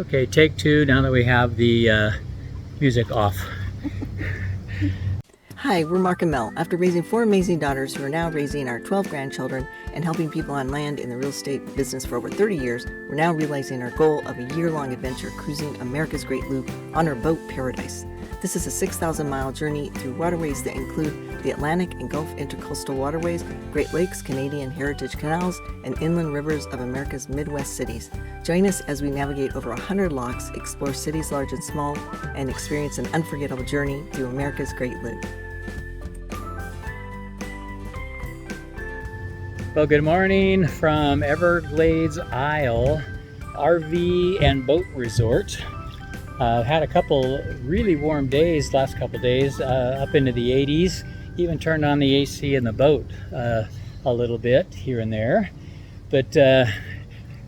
Okay, take two now that we have the music off. Hi, we're Mark and Mel. After raising 4 amazing daughters who are now raising our 12 grandchildren and helping people on land in the real estate business for over 30 years, we're now realizing our goal of a year-long adventure cruising America's Great Loop on our boat Paradise. This is a 6,000-mile journey through waterways that include the Atlantic and Gulf Intercoastal Waterways, Great Lakes, Canadian Heritage Canals, and inland rivers of America's Midwest cities. Join us as we navigate over 100 locks, explore cities large and small, and experience an unforgettable journey through America's Great Loop. Well, good morning from Everglades Isle RV and Boat Resort. Had a couple really warm days last couple days, up into the 80s. Even turned on the AC in the boat a little bit here and there. But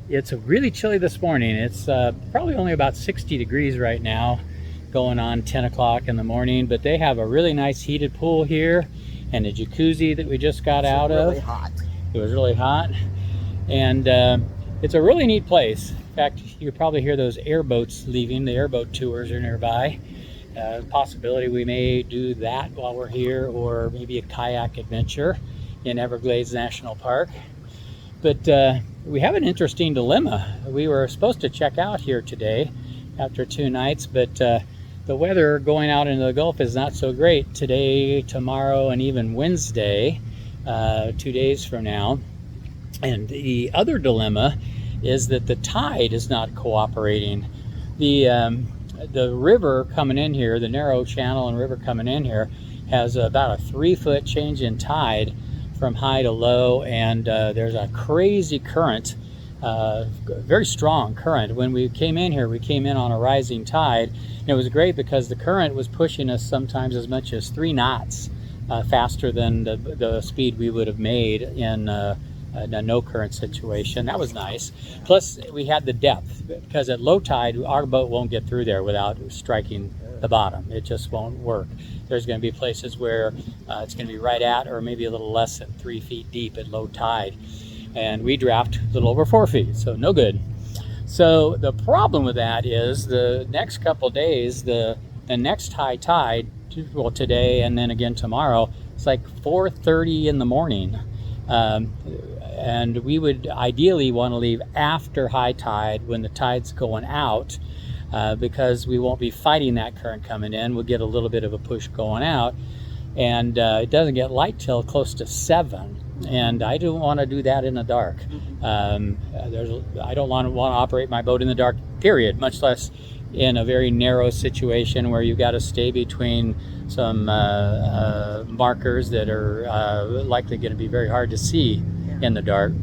it's really chilly this morning. It's probably only about 60 degrees right now, going on 10 o'clock in the morning. But they have a really nice heated pool here and a jacuzzi that we just got out of. Really hot. It was really hot, and it's a really neat place. In fact, you could probably hear those airboats leaving. The airboat tours are nearby. Possibility we may do that while we're here, or maybe a kayak adventure in Everglades National Park. But we have an interesting dilemma. We were supposed to check out here today after 2 nights, but the weather going out into the Gulf is not so great today, tomorrow, and even Wednesday. 2 days from now. And the other dilemma is that the tide is not cooperating. The river coming in here, the narrow channel and river coming in here, has about a 3-foot change in tide from high to low, and there's a crazy current, very strong current. When we came in here, we came in on a rising tide, and it was great because the current was pushing us sometimes as much as 3 knots. Faster than the speed we would have made in a no current situation. That was nice. Plus we had the depth, because at low tide our boat won't get through there without striking the bottom. It just won't work. There's going to be places where it's going to be right at or maybe a little less than 3 feet deep at low tide, and we draft a little over 4 feet, so no good. So the problem with that is the next couple days, the next high tide, well, today and then again tomorrow, it's like 4:30 in the morning, and we would ideally want to leave after high tide when the tide's going out, because we won't be fighting that current coming in. We'll get a little bit of a push going out, and it doesn't get light till close to 7, and I don't want to do that in the dark. I don't want to operate my boat in the dark, period, much less in a very narrow situation where you've got to stay between some markers that are likely going to be very hard to see in the dark.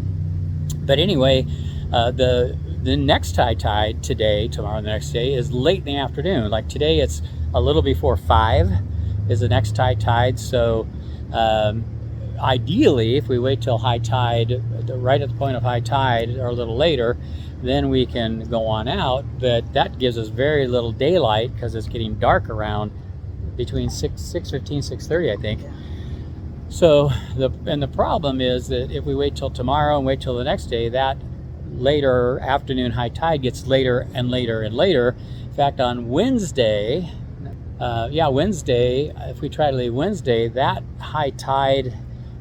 But anyway, the next high tide today, tomorrow, the next day, is late in the afternoon. Like today, it's a little before 5 is the next high tide. So ideally, if we wait till high tide, right at the point of high tide or a little later, then we can go on out. But that gives us very little daylight because it's getting dark around between 6:15, 6:30, I think. So the problem is that if we wait till tomorrow and wait till the next day, that later afternoon high tide gets later and later and later. In fact, on Wednesday, Wednesday, if we try to leave Wednesday, that high tide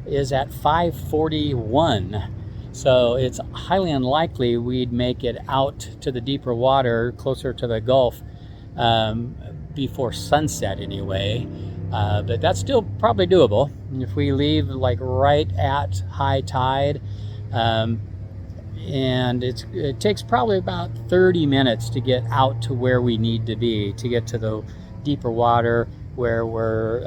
is at 5:41. So it's highly unlikely we'd make it out to the deeper water, closer to the Gulf, before sunset anyway. But that's still probably doable if we leave like right at high tide. And it takes probably about 30 minutes to get out to where we need to be, to get to the deeper water where we're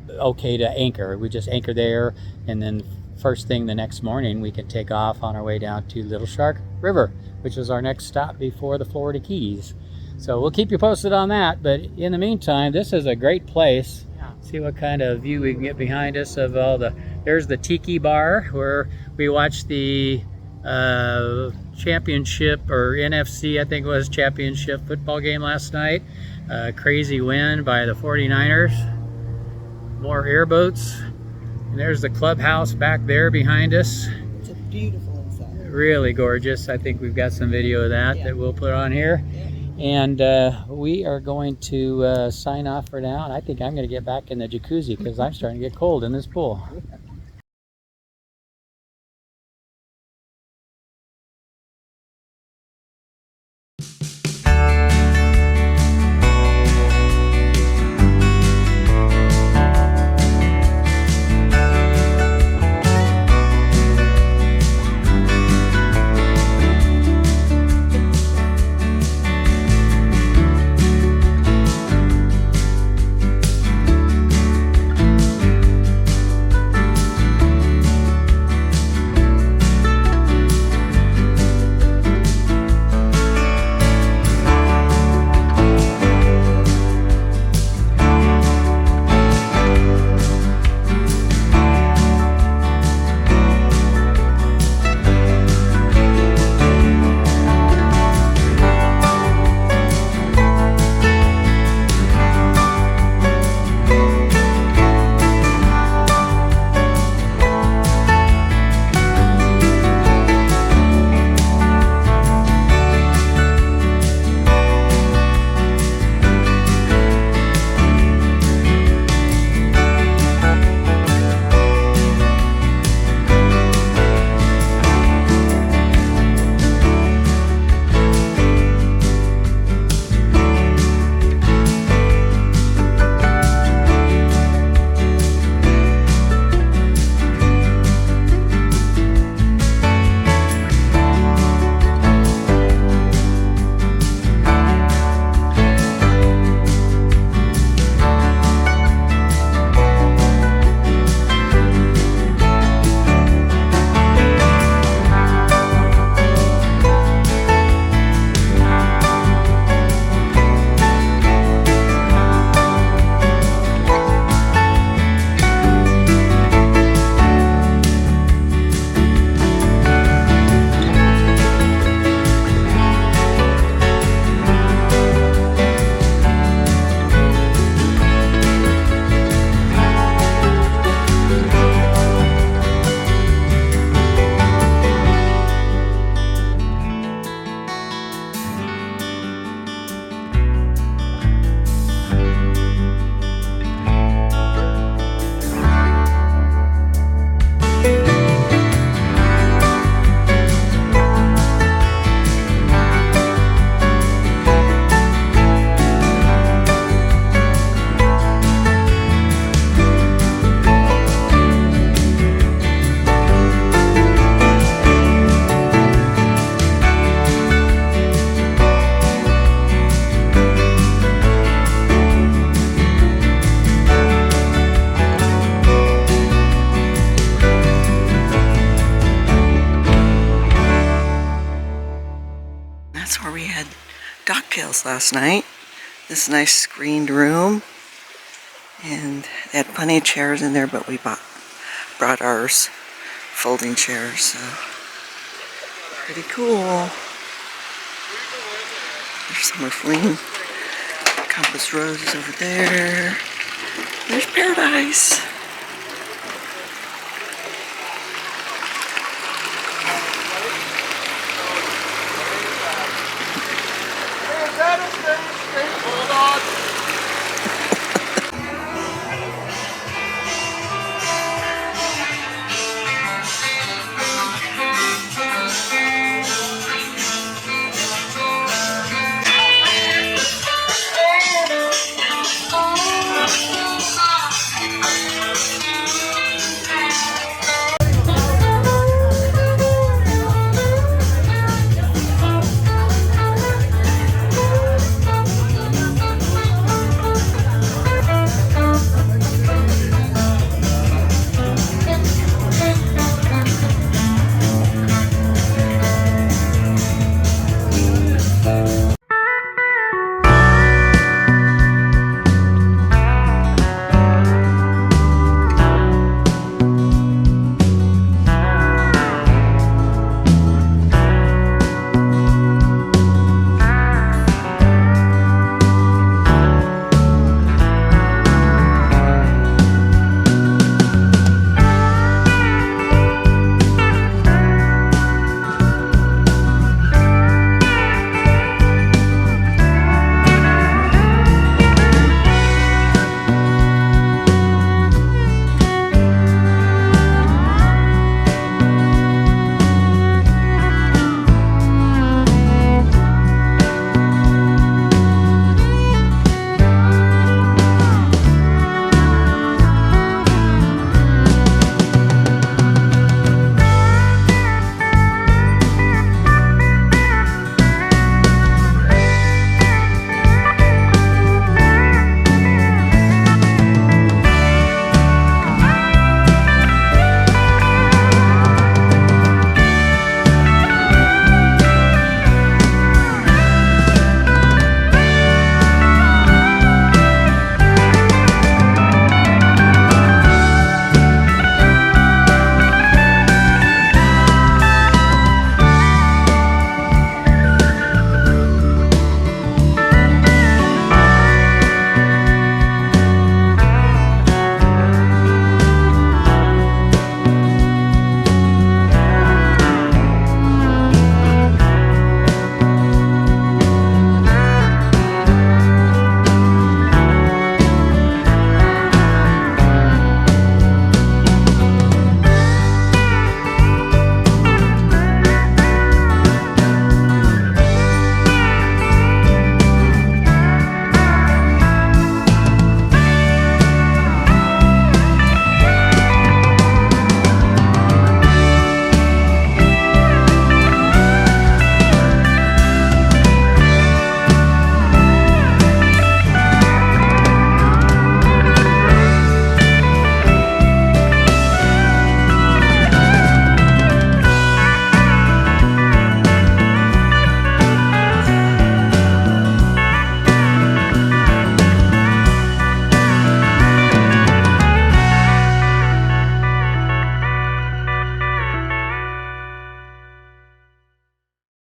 okay to anchor. We just anchor there, and then first thing the next morning we can take off on our way down to Little Shark River, which is our next stop before the Florida Keys. So we'll keep you posted on that, but in the meantime, this is a great place. See what kind of view we can get behind us of all there's the Tiki Bar where we watched the championship, or NFC, I think it was, championship football game last night. Crazy win by the 49ers. More airboats. And there's the clubhouse back there behind us. It's a beautiful inside. really gorgeous. I think we've got some video of that that we'll put on here. And we are going to sign off for now. And I think I'm going to get back in the jacuzzi because I'm starting to get cold in this pool. That's where we had Docktails last night. This nice screened room. And they had plenty of chairs in there, but we brought ours. Folding chairs, so pretty cool. There's Summer Fling. Compass Rose is over there. There's Paradise. Hey, is that a strange